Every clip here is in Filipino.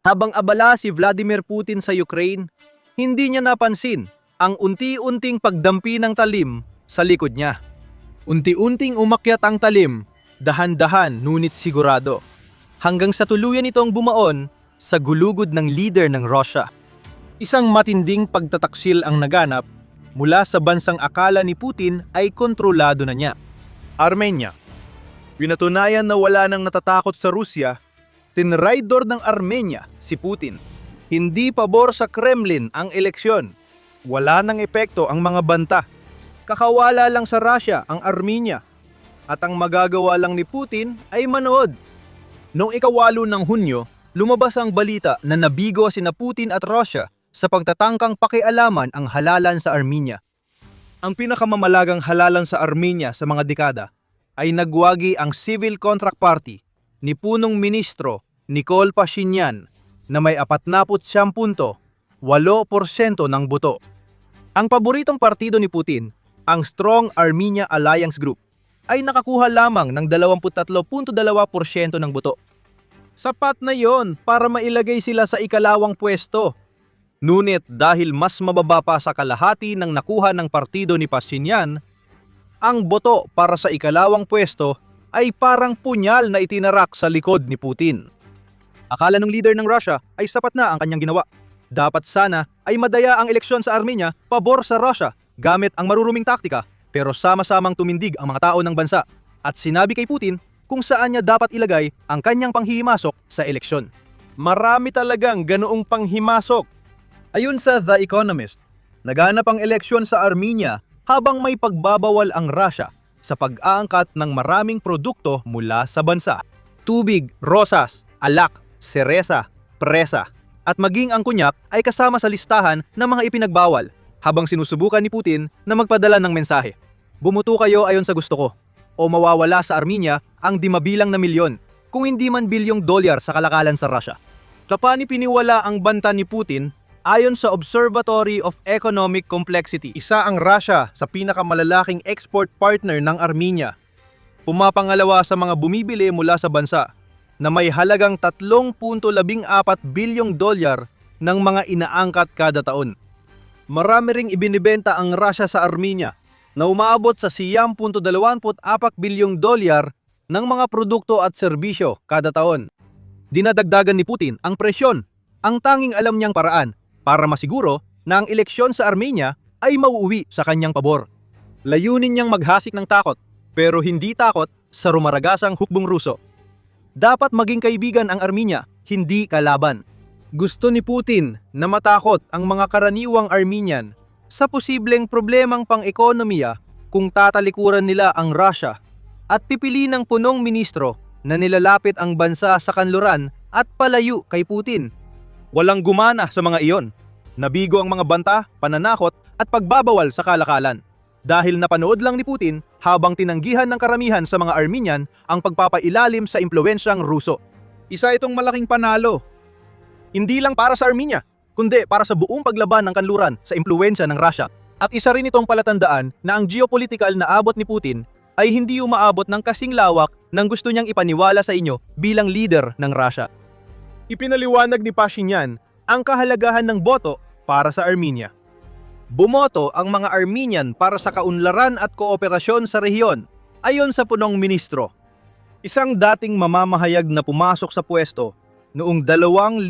Habang abala si Vladimir Putin sa Ukraine, hindi niya napansin ang unti-unting pagdampi ng talim sa likod niya. Unti-unting umakyat ang talim, dahan-dahan ngunit sigurado, hanggang sa tuluyan itong bumaon sa gulugod ng leader ng Russia. Isang matinding pagtataksil ang naganap mula sa bansang akala ni Putin ay kontrolado na niya. Armenia. Pinatunayan na wala nang natatakot sa Rusya, tinraidor ng Armenia si Putin. Hindi pabor sa Kremlin ang eleksyon. Wala nang epekto ang mga banta. Kakawala lang sa Russia ang Armenia. At ang magagawa lang ni Putin ay manood. Noong 8 ng Hunyo, lumabas ang balita na nabigo sina Putin at Russia sa pagtatangkang pakialaman ang halalan sa Armenia. Ang pinakamamalagang halalan sa Armenia sa mga dekada ay nagwagi ang Civil Contract Party ni punong ministro Nikol Pashinyan na may 49.8% ng boto. Ang paboritong partido ni Putin, ang Strong Armenia Alliance Group, ay nakakuha lamang ng 23.2% ng boto. Sapat na yon para mailagay sila sa ikalawang pwesto. Ngunit dahil mas mababa pa sa kalahati ng nakuha ng partido ni Pashinyan, ang boto para sa ikalawang pwesto ay parang punyal na itinarak sa likod ni Putin. Akala ng leader ng Russia ay sapat na ang kanyang ginawa. Dapat sana ay madaya ang eleksyon sa Armenia pabor sa Russia gamit ang maruruming taktika, pero sama-samang tumindig ang mga tao ng bansa at sinabi kay Putin kung saan niya dapat ilagay ang kanyang panghihimasok sa eleksyon. Marami talagang ganoong panghimasok. Ayon sa The Economist, naganap ang eleksyon sa Armenia habang may pagbabawal ang Russia sa pag-aangkat ng maraming produkto mula sa bansa. Tubig, rosas, alak, seresa, presa, at maging ang kunyak ay kasama sa listahan ng mga ipinagbawal habang sinusubukan ni Putin na magpadala ng mensahe. Bumuto kayo ayon sa gusto ko o mawawala sa Armenia ang di mabilang na milyon kung hindi man bilyong dolyar sa kalakalan sa Russia. Kapani piniwala ang banta ni Putin ayon sa Observatory of Economic Complexity. Isa ang Russia sa pinakamalalaking export partner ng Armenia. Pumapangalawa sa mga bumibili mula sa bansa na may halagang 3.14 bilyong dolyar ng mga inaangkat kada taon. Marami ring ibinibenta ang Russia sa Armenia na umaabot sa 9.24 bilyong dolyar ng mga produkto at serbisyo kada taon. Dinadagdagan ni Putin ang presyon, ang tanging alam niyang paraan para masiguro na ang eleksyon sa Armenia ay mauuwi sa kanyang pabor. Layunin niyang maghasik ng takot, pero hindi takot sa rumaragasang hukbong Ruso. Dapat maging kaibigan ang Armenia, hindi kalaban. Gusto ni Putin na matakot ang mga karaniwang Armenian sa posibleng problemang pang-ekonomiya kung tatalikuran nila ang Russia at pipili ng punong ministro na nilalapit ang bansa sa kanluran at palayo kay Putin. Walang gumana sa mga iyon. Nabigo ang mga banta, pananakot at pagbabawal sa kalakalan. Dahil napanood lang ni Putin habang tinanggihan ng karamihan sa mga Armenian ang pagpapailalim sa impluwensyang Ruso. Isa itong malaking panalo. Hindi lang para sa Armenia, kundi para sa buong paglaban ng kanluran sa impluwensya ng Russia. At isa rin itong palatandaan na ang geopolitical na abot ni Putin ay hindi umaabot ng kasing lawak ng gusto niyang ipaniwala sa inyo bilang leader ng Russia. Ipinaliwanag ni Pashinyan ang kahalagahan ng boto para sa Armenia. Bumoto ang mga Armenian para sa kaunlaran at kooperasyon sa rehiyon, ayon sa punong ministro. Isang dating mamamahayag na pumasok sa pwesto noong 2018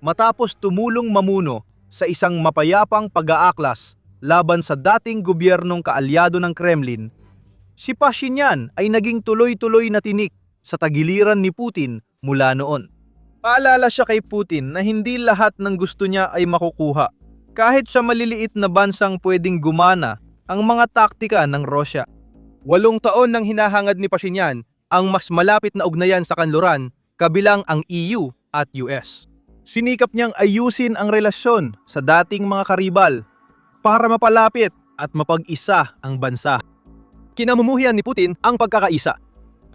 matapos tumulong mamuno sa isang mapayapang pag-aaklas laban sa dating gobyernong kaalyado ng Kremlin, si Pashinyan ay naging tuloy-tuloy na tinik sa tagiliran ni Putin mula noon. Paalala siya kay Putin na hindi lahat ng gusto niya ay makukuha. Kahit sa maliliit na bansang pwedeng gumana ang mga taktika ng Russia. 8 taon nang hinahangad ni Pashinyan ang mas malapit na ugnayan sa kanluran kabilang ang EU at US. Sinikap niyang ayusin ang relasyon sa dating mga karibal para mapalapit at mapag-isa ang bansa. Kinamumuhian ni Putin ang pagkakaisa.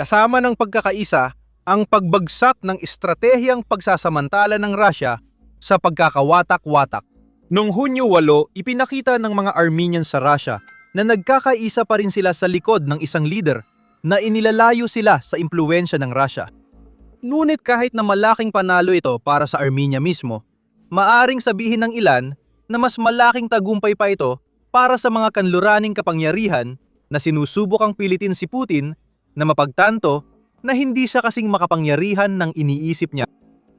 Kasama ng pagkakaisa ang pagbagsak ng estratehiyang pagsasamantala ng Russia sa pagkakawatak-watak. Noong Hunyo 8, ipinakita ng mga Armenian sa Russia na nagkakaisa pa rin sila sa likod ng isang leader na inilalayo sila sa impluwensya ng Russia. Ngunit kahit na malaking panalo ito para sa Armenia mismo, maaring sabihin ng ilan na mas malaking tagumpay pa ito para sa mga kanluraning kapangyarihan na sinusubukang pilitin si Putin na mapagtanto na hindi siya kasing makapangyarihan ng iniisip niya.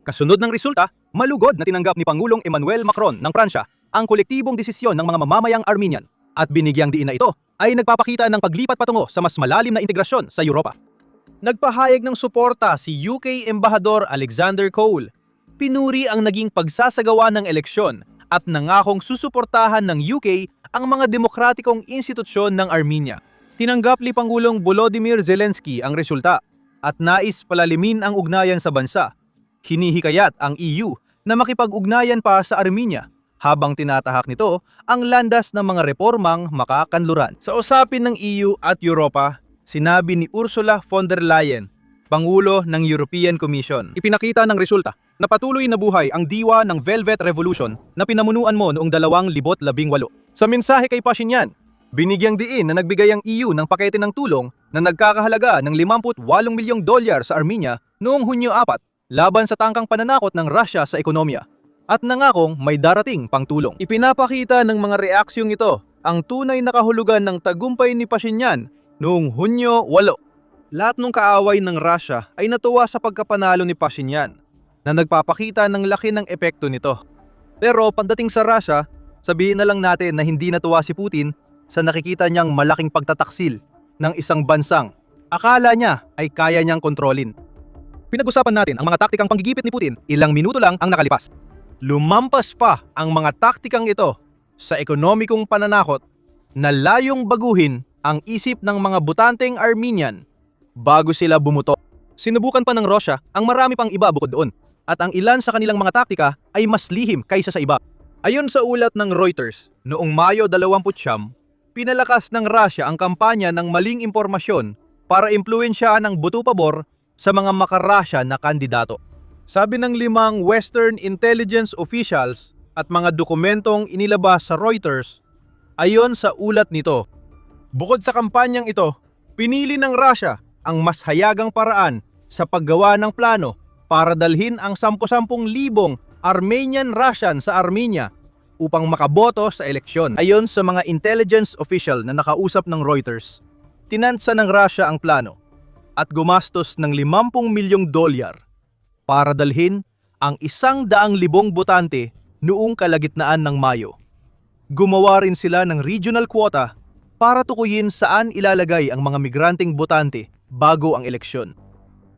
Kasunod ng resulta, malugod na tinanggap ni Pangulong Emmanuel Macron ng Pransya ang kolektibong desisyon ng mga mamamayang Armenian at binigyang diin na ito ay nagpapakita ng paglipat patungo sa mas malalim na integrasyon sa Europa. Nagpahayag ng suporta si UK Embahador Alexander Cole. Pinuri ang naging pagsasagawa ng eleksyon at nangakong susuportahan ng UK ang mga demokratikong institusyon ng Armenia. Tinanggap ni Pangulong Volodymyr Zelensky ang resulta at nais palalimin ang ugnayan sa bansa. Hinihikayat ang EU na makipag-ugnayan pa sa Armenia habang tinatahak nito ang landas ng mga reformang makakanluran. Sa usapin ng EU at Europa, sinabi ni Ursula von der Leyen, Pangulo ng European Commission, ipinakita ng resulta na patuloy na buhay ang diwa ng Velvet Revolution na pinamunuan mo noong 2018. Sa mensahe kay Pashinyan, binigyang diin na nagbigay ang EU ng pakete ng tulong na nagkakahalaga ng $58 milyong sa Armenia noong Hunyo 4 laban sa tangkang pananakot ng Russia sa ekonomiya at nangakong may darating pang tulong. Ipinapakita ng mga reaksyong ito ang tunay na kahulugan ng tagumpay ni Pashinyan noong Hunyo 8. Lahat ng kaaway ng Russia ay natuwa sa pagkapanalo ni Pashinyan na nagpapakita ng laki ng epekto nito. Pero pagdating sa Russia, sabihin na lang natin na hindi natuwa si Putin sa nakikita niyang malaking pagtataksil ng isang bansang akala niya ay kaya niyang kontrolin. Pinag-usapan natin ang mga taktikang panggigipit ni Putin, ilang minuto lang ang nakalipas. Lumampas pa ang mga taktikang ito sa ekonomikong pananakot na layong baguhin ang isip ng mga botanteng Armenian bago sila bumuto. Sinubukan pa ng Russia ang marami pang iba bukod doon at ang ilan sa kanilang mga taktika ay mas lihim kaysa sa iba. Ayon sa ulat ng Reuters, noong Mayo 29, pinalakas ng Russia ang kampanya ng maling impormasyon para impluwensyaan ng boto pabor sa mga makarasya na kandidato. Sabi ng 5 Western intelligence officials at mga dokumentong inilabas sa Reuters, ayon sa ulat nito, bukod sa kampanyang ito, pinili ng Russia ang mas hayagang paraan sa paggawa ng plano para dalhin ang 10,000 Armenian Russian sa Armenia upang makaboto sa eleksyon. Ayon sa mga intelligence official na nakausap ng Reuters, tinansa ng Russia ang plano at gumastos ng $50 milyong para dalhin ang 100,000 botante noong kalagitnaan ng Mayo. Gumawa rin sila ng regional quota para tukuyin saan ilalagay ang mga migranteng botante bago ang eleksyon.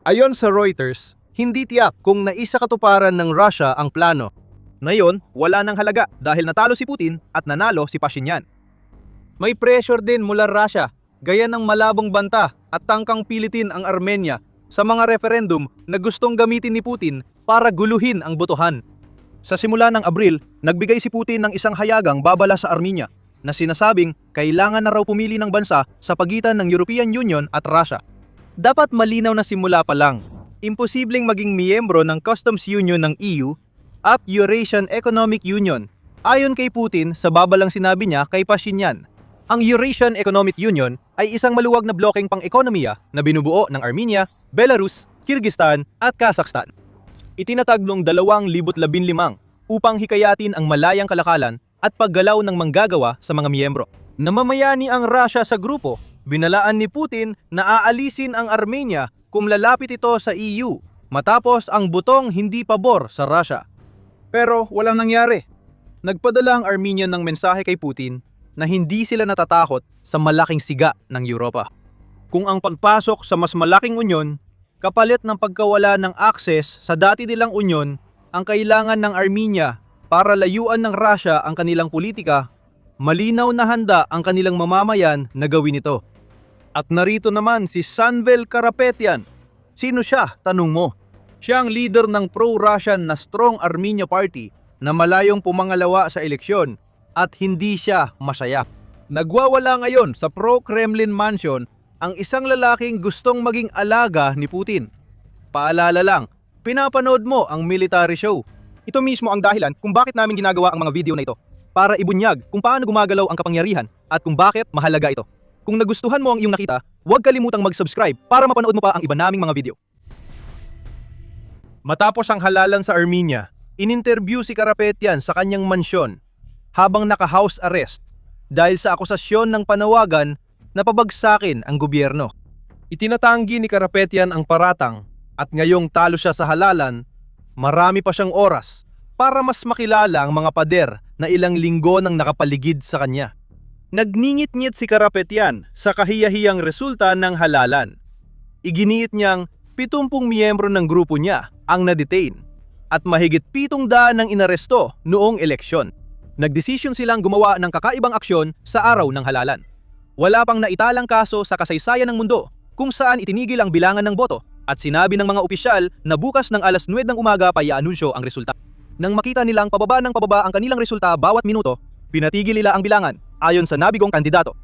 Ayon sa Reuters, hindi tiyak kung naisakatuparan ng Russia ang plano. Ngayon, wala nang halaga dahil natalo si Putin at nanalo si Pashinyan. May pressure din mula Russia, gaya ng malabong banta at tangkang pilitin ang Armenia sa mga referendum na gustong gamitin ni Putin para guluhin ang botohan. Sa simula ng Abril, nagbigay si Putin ng isang hayagang babala sa Armenia na sinasabing kailangan na raw pumili ng bansa sa pagitan ng European Union at Russia. Dapat malinaw na simula pa lang. Imposibleng maging miyembro ng Customs Union ng EU at Eurasian Economic Union ayon kay Putin sa babalang sinabi niya kay Pashinyan. Ang Eurasian Economic Union ay isang maluwag na blokeng pang-ekonomiya na binubuo ng Armenia, Belarus, Kyrgyzstan at Kazakhstan. Itinatag noong 2015 upang hikayatin ang malayang kalakalan at paggalaw ng manggagawa sa mga miyembro. Namamayani ang Russia sa grupo, binalaan ni Putin na aalisin ang Armenia kung lalapit ito sa EU matapos ang butong hindi pabor sa Russia. Pero walang nangyari. Nagpadala ang Armenia ng mensahe kay Putin na hindi sila natatakot sa malaking siga ng Europa. Kung ang pagpasok sa mas malaking unyon, kapalit ng pagkawala ng akses sa dati nilang unyon, ang kailangan ng Armenia para layuan ng Russia ang kanilang politika, malinaw na handa ang kanilang mamamayan na gawin ito. At narito naman si Sanvel Karapetyan. Sino siya? Tanong mo. Siya ang leader ng pro-Russian na Strong Armenia Party na malayong pumangalawa sa eleksyon at hindi siya masaya. Nagwawala ngayon sa pro-Kremlin mansion ang isang lalaking gustong maging alaga ni Putin. Paalala lang, pinapanood mo ang military show. Ito mismo ang dahilan kung bakit namin ginagawa ang mga video na ito. Para ibunyag kung paano gumagalaw ang kapangyarihan at kung bakit mahalaga ito. Kung nagustuhan mo ang iyong nakita, huwag kalimutang mag-subscribe para mapanood mo pa ang iba naming mga video. Matapos ang halalan sa Armenia, ininterview si Karapetyan sa kanyang mansyon habang naka-house arrest dahil sa akusasyon ng panawagan na pabagsakin ang gobyerno. Itinatanggi ni Karapetyan ang paratang at ngayong talo siya sa halalan, marami pa siyang oras para mas makilala ang mga pader na ilang linggo nang nakapaligid sa kanya. Nagningit-ngit si Karapetyan sa kahiyahiyang resulta ng halalan. Iginiit niyang 70 miyembro ng grupo niya ang na-detain at mahigit 700 ang inaresto noong eleksyon. Nagdesisyon silang gumawa ng kakaibang aksyon sa araw ng halalan. Wala pang naitalang kaso sa kasaysayan ng mundo kung saan itinigil ang bilangan ng boto at sinabi ng mga opisyal na bukas ng alas 9 ng umaga pa i-anunsyo ang resulta. Nang makita nilang pababa ng pababa ang kanilang resulta bawat minuto, pinatigil nila ang bilangan ayon sa nabigong kandidato.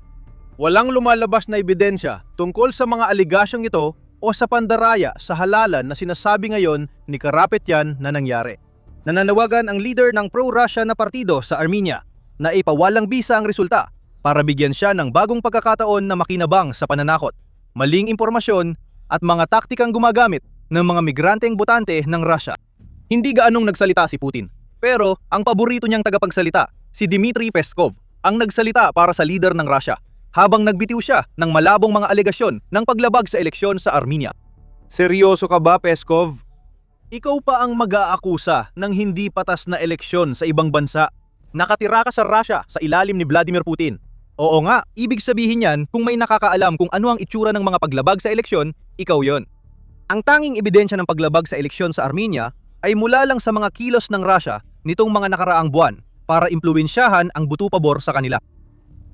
Walang lumalabas na ebidensya tungkol sa mga aligasyong ito o sa pandaraya sa halalan na sinasabi ngayon ni Karapetyan na nangyari. Nananawagan ang leader ng pro-Russia na partido sa Armenia na ipawalang bisa ang resulta para bigyan siya ng bagong pagkakataon na makinabang sa pananakot, maling impormasyon at mga taktikang gumagamit ng mga migranteng botante ng Russia. Hindi gaanong nagsalita si Putin, pero ang paborito niyang tagapagsalita, si Dmitry Peskov, ang nagsalita para sa leader ng Russia habang nagbitiw siya ng malabong mga alegasyon ng paglabag sa eleksyon sa Armenia. Seryoso ka ba, Peskov? Ikaw pa ang mag-aakusa ng hindi patas na eleksyon sa ibang bansa. Nakatira ka sa Russia sa ilalim ni Vladimir Putin. Oo nga, ibig sabihin yan kung may nakakaalam kung ano ang itsura ng mga paglabag sa eleksyon, ikaw yon. Ang tanging ebidensya ng paglabag sa eleksyon sa Armenia ay mula lang sa mga kilos ng Russia nitong mga nakaraang buwan para impluwensyahan ang buto pabor sa kanila.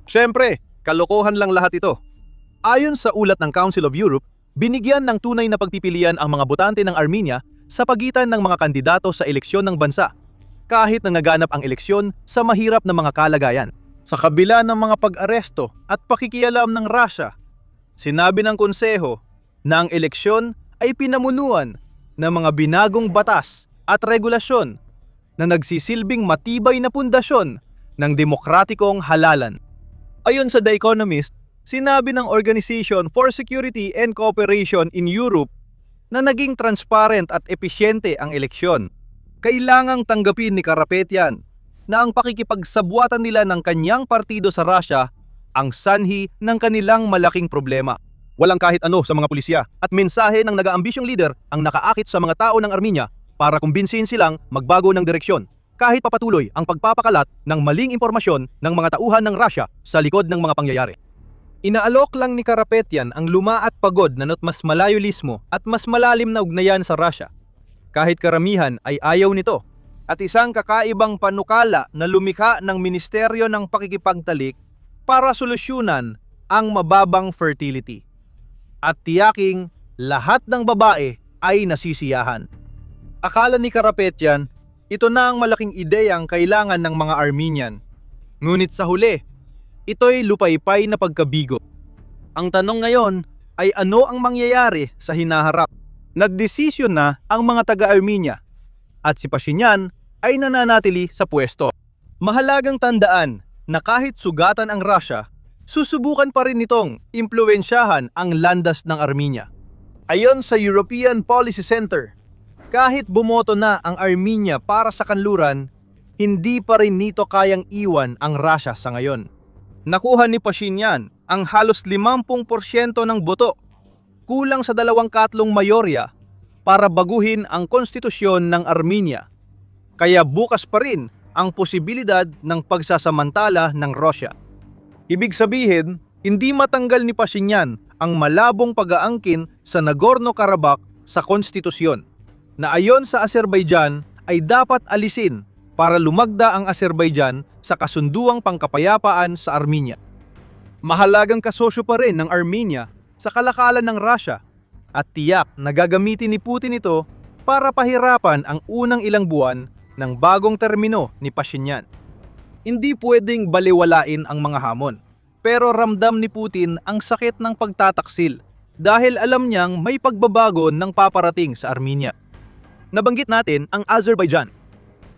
Siyempre, kalokohan lang lahat ito. Ayon sa ulat ng Council of Europe, binigyan ng tunay na pagpipilian ang mga botante ng Armenia sa pagitan ng mga kandidato sa eleksyon ng bansa, kahit na naganap ang eleksyon sa mahirap na mga kalagayan. Sa kabila ng mga pag-aresto at pakikialam ng Russia, sinabi ng konseho na ang eleksyon ay pinamunuan ng mga binagong batas at regulasyon na nagsisilbing matibay na pundasyon ng demokratikong halalan. Ayon sa The Economist, sinabi ng Organization for Security and Cooperation in Europe na naging transparent at episyente ang eleksyon. Kailangang tanggapin ni Karapetyan na ang pakikipagsabuatan nila ng kanyang partido sa Russia ang sanhi ng kanilang malaking problema. Walang kahit ano sa mga pulisya at mensahe ng nag-aambisyong leader ang nakaakit sa mga tao ng Armenia para kumbinsihin silang magbago ng direksyon, kahit papatuloy ang pagpapakalat ng maling impormasyon ng mga tauhan ng Russia sa likod ng mga pangyayari. Inaalok lang ni Karapetyan ang luma at pagod na mas malayolismo at mas malalim na ugnayan sa Russia, kahit karamihan ay ayaw nito, at isang kakaibang panukala na lumikha ng Ministeryo ng Pakikipagtalik para solusyonan ang mababang fertility at tiyaking lahat ng babae ay nasisiyahan. Akala ni Karapetyan, ito na ang malaking ideyang kailangan ng mga Armenian. Ngunit sa huli, ito'y lupaypay na pagkabigo. Ang tanong ngayon ay ano ang mangyayari sa hinaharap? Nagdesisyon na ang mga taga-Armenia at si Pashinyan ay nananatili sa pwesto. Mahalagang tandaan na kahit sugatan ang Russia, susubukan pa rin nitong impluwensyahan ang landas ng Armenia. Ayon sa European Policy Center, kahit bumoto na ang Armenia para sa kanluran, hindi pa rin nito kayang iwan ang Russia sa ngayon. Nakuha ni Pashinyan ang halos 50% ng boto, kulang sa 2/4 mayorya para baguhin ang konstitusyon ng Armenia. Kaya bukas pa rin ang posibilidad ng pagsasamantala ng Russia. Ibig sabihin, hindi matanggal ni Pashinyan ang malabong pag-aangkin sa Nagorno-Karabakh sa konstitusyon, na ayon sa Azerbaijan ay dapat alisin para lumagda ang Azerbaijan sa kasunduang pangkapayapaan sa Armenia. Mahalagang kasosyo pa rin ng Armenia sa kalakalan ng Russia at tiyak na gagamitin ni Putin ito para pahirapan ang unang ilang buwan ng bagong termino ni Pashinyan. Hindi pwedeng baliwalain ang mga hamon, pero ramdam ni Putin ang sakit ng pagtataksil dahil alam niyang may pagbabago ng paparating sa Armenia. Nabanggit natin ang Azerbaijan.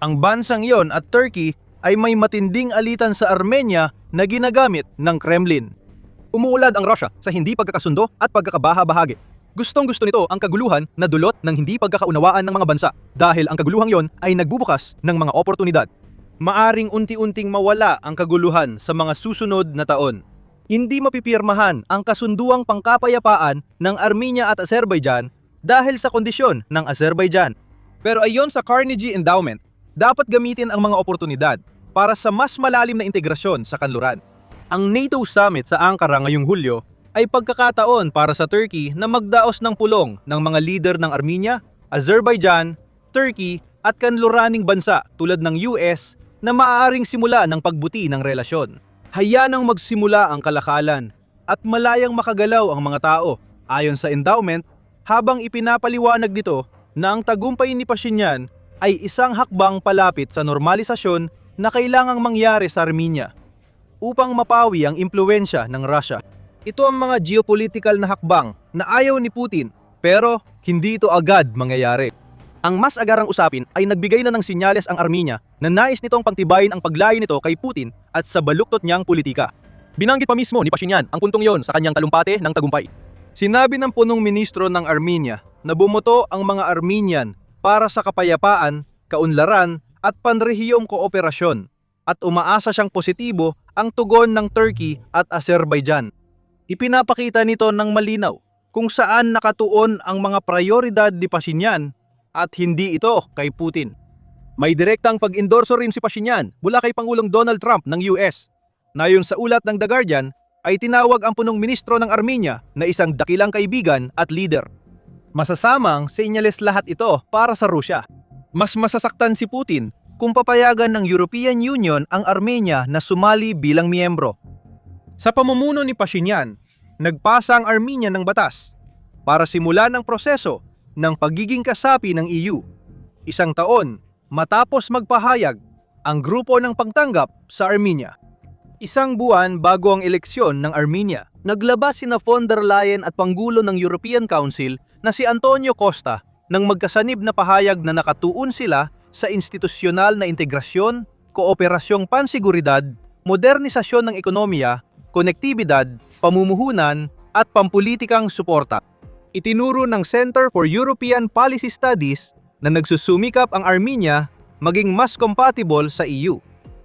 Ang bansang iyon at Turkey ay may matinding alitan sa Armenia na ginagamit ng Kremlin. Umuulad ang Russia sa hindi pagkakasundo at pagkakabaha-bahagi. Gustong-gusto nito ang kaguluhan na dulot ng hindi pagkakaunawaan ng mga bansa dahil ang kaguluhang yon ay nagbubukas ng mga oportunidad. Maaring unti-unting mawala ang kaguluhan sa mga susunod na taon. Hindi mapipirmahan ang kasunduang pangkapayapaan ng Armenia at Azerbaijan dahil sa kondisyon ng Azerbaijan. Pero ayon sa Carnegie Endowment, dapat gamitin ang mga oportunidad para sa mas malalim na integrasyon sa kanluran. Ang NATO Summit sa Ankara ngayong Hulyo ay pagkakataon para sa Turkey na magdaos ng pulong ng mga leader ng Armenia, Azerbaijan, Turkey at kanluraning bansa tulad ng US na maaaring simula ng pagbuti ng relasyon. Hayanang magsimula ang kalakalan at malayang makagalaw ang mga tao ayon sa endowment habang ipinapaliwanag nito na ang tagumpay ni Pashinyan ay isang hakbang palapit sa normalisasyon na kailangang mangyari sa Armenia upang mapawi ang impluwensya ng Russia. Ito ang mga geopolitical na hakbang na ayaw ni Putin pero hindi ito agad mangyayari. Ang mas agarang usapin ay nagbigay na ng sinyales ang Armenia na nais nitong pangtibayin ang paglayo nito kay Putin at sa baluktot niyang politika. Binanggit pa mismo ni Pashinyan ang puntong yon sa kanyang talumpate ng tagumpay. Sinabi ng punong ministro ng Armenia na bumoto ang mga Armenian para sa kapayapaan, kaunlaran at panrehiyong kooperasyon at umaasa siyang positibo ang tugon ng Turkey at Azerbaijan. Ipinapakita nito ng malinaw kung saan nakatuon ang mga prioridad ni Pashinyan at hindi ito kay Putin. May direktang pag-endorso rin si Pashinyan mula kay Pangulong Donald Trump ng US. Nayon sa ulat ng The Guardian, ay tinawag ang punong ministro ng Armenia na isang dakilang kaibigan at leader. Masasamang senyales lahat ito para sa Rusya. Mas masasaktan si Putin kung papayagan ng European Union ang Armenia na sumali bilang miyembro. Sa pamumuno ni Pashinyan, nagpasa ang Armenia ng batas para simulan ang proseso ng pagiging kasapi ng EU. Isang taon matapos magpahayag ang grupo ng pagtanggap sa Armenia. Isang buwan bago ang eleksyon ng Armenia, naglabas sina von der Leyen at Pangulo ng European Council na si Antonio Costa ng magkasanib na pahayag na nakatuon sila sa institusyonal na integrasyon, kooperasyong pansiguridad, modernisasyon ng ekonomiya, konektibidad, pamumuhunan at pampulitikang suporta. Itinuro ng Center for European Policy Studies na nagsusumikap ang Armenia maging mas compatible sa EU.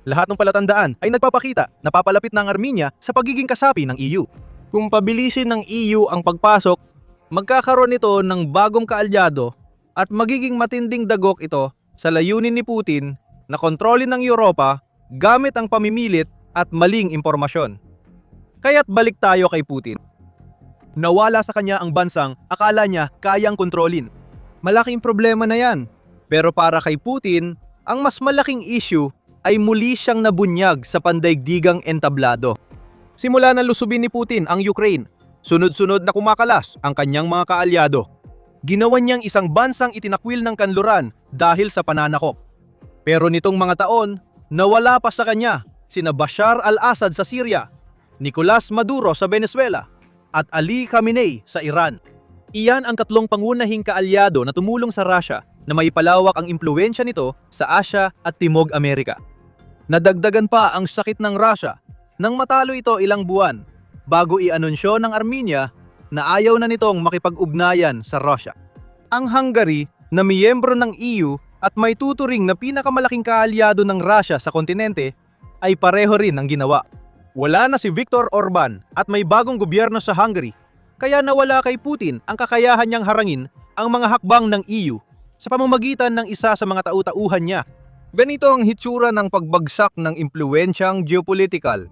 Lahat ng palatandaan ay nagpapakita na papalapit na ang Armenia sa pagiging kasapi ng EU. Kung pabilisin ng EU ang pagpasok, magkakaroon ito ng bagong kaalyado at magiging matinding dagok ito sa layunin ni Putin na kontrolin ng Europa gamit ang pamimilit at maling impormasyon. Kaya't balik tayo kay Putin. Nawala sa kanya ang bansang akala niya kayang kontrolin. Malaking problema na yan. Pero para kay Putin, ang mas malaking issue ay muli siyang nabunyag sa pandaigdigang entablado. Simula na lusubin ni Putin ang Ukraine, sunod-sunod na kumakalas ang kanyang mga kaalyado. Ginawan niyang isang bansang itinakwil ng kanluran dahil sa pananakop. Pero nitong mga taon, nawala pa sa kanya sina Bashar al-Assad sa Syria, Nicolas Maduro sa Venezuela, at Ali Khamenei sa Iran. Iyan ang tatlong pangunahing kaalyado na tumulong sa Russia na maipalawak ang impluwensya nito sa Asia at Timog Amerika. Nadagdagan pa ang sakit ng Russia nang matalo ito ilang buwan bago i-anunsyo ng Armenia na ayaw na nitong makipag-ugnayan sa Russia. Ang Hungary na miyembro ng EU at may tuturing na pinakamalaking kaalyado ng Russia sa kontinente ay pareho rin ang ginawa. Wala na si Viktor Orban at may bagong gobyerno sa Hungary, kaya nawala kay Putin ang kakayahan niyang harangin ang mga hakbang ng EU sa pamamagitan ng isa sa mga tau-tauhan niya. Ganito ang hitsura ng pagbagsak ng impluwensyang geopolitikal.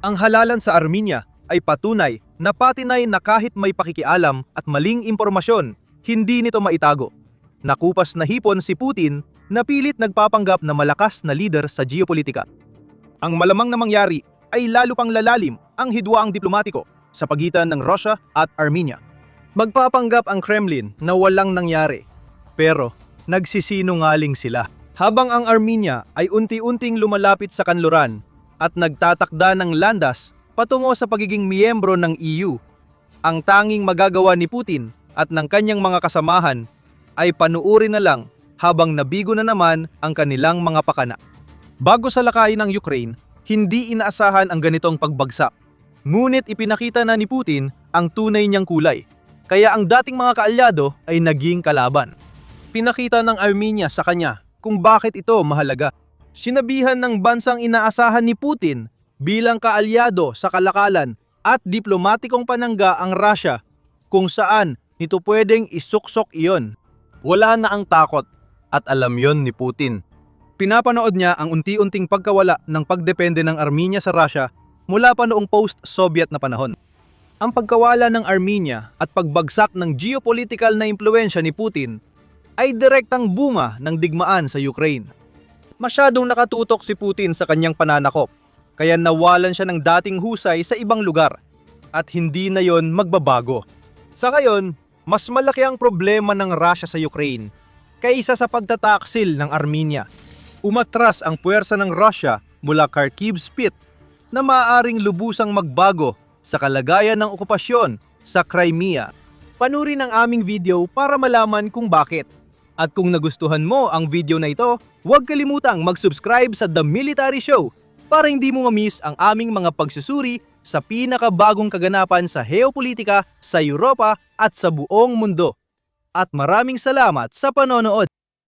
Ang halalan sa Armenia ay patunay na patinay na kahit may pakikialam at maling impormasyon, hindi nito maitago. Nakupas na hipon si Putin na pilit nagpapanggap na malakas na leader sa geopolitika. Ang malamang na mangyari ay lalo pang lalalim ang hidwaang diplomatiko sa pagitan ng Russia at Armenia. Magpapanggap ang Kremlin na walang nangyari, pero nagsisinungaling sila. Habang ang Armenia ay unti-unting lumalapit sa kanluran at nagtatakda ng landas patungo sa pagiging miyembro ng EU, ang tanging magagawa ni Putin at ng kanyang mga kasamahan ay panuuri na lang habang nabigo na naman ang kanilang mga pakana. Bago sa lakayin ng Ukraine, hindi inaasahan ang ganitong pagbagsak. Ngunit ipinakita na ni Putin ang tunay niyang kulay. Kaya ang dating mga kaalyado ay naging kalaban. Pinakita ng Armenia sa kanya kung bakit ito mahalaga. Sinabihan ng bansang inaasahan ni Putin bilang kaalyado sa kalakalan at diplomatikong panangga ang Russia kung saan nito pwedeng isuksok iyon. Wala na ang takot at alam yon ni Putin. Pinapanood niya ang unti-unting pagkawala ng pagdepende ng Armenia sa Russia mula pa noong post-Soviet na panahon. Ang pagkawala ng Armenia at pagbagsak ng geopolitical na impluensya ni Putin ay direktang bunga ng digmaan sa Ukraine. Masyadong nakatutok si Putin sa kanyang pananakop, kaya nawalan siya ng dating husay sa ibang lugar at hindi na yon magbabago. Sa ngayon, mas malaki ang problema ng Russia sa Ukraine kaysa sa pagtataksil ng Armenia. Umatras ang puwersa ng Russia mula Kharkiv Spit na maaaring lubusang magbago sa kalagayan ng okupasyon sa Crimea. Panurin ang aming video para malaman kung bakit. At kung nagustuhan mo ang video na ito, huwag kalimutang mag-subscribe sa The Military Show para hindi mo ma-miss ang aming mga pagsusuri sa pinakabagong kaganapan sa geopolitika sa Europa at sa buong mundo. At maraming salamat sa panonood!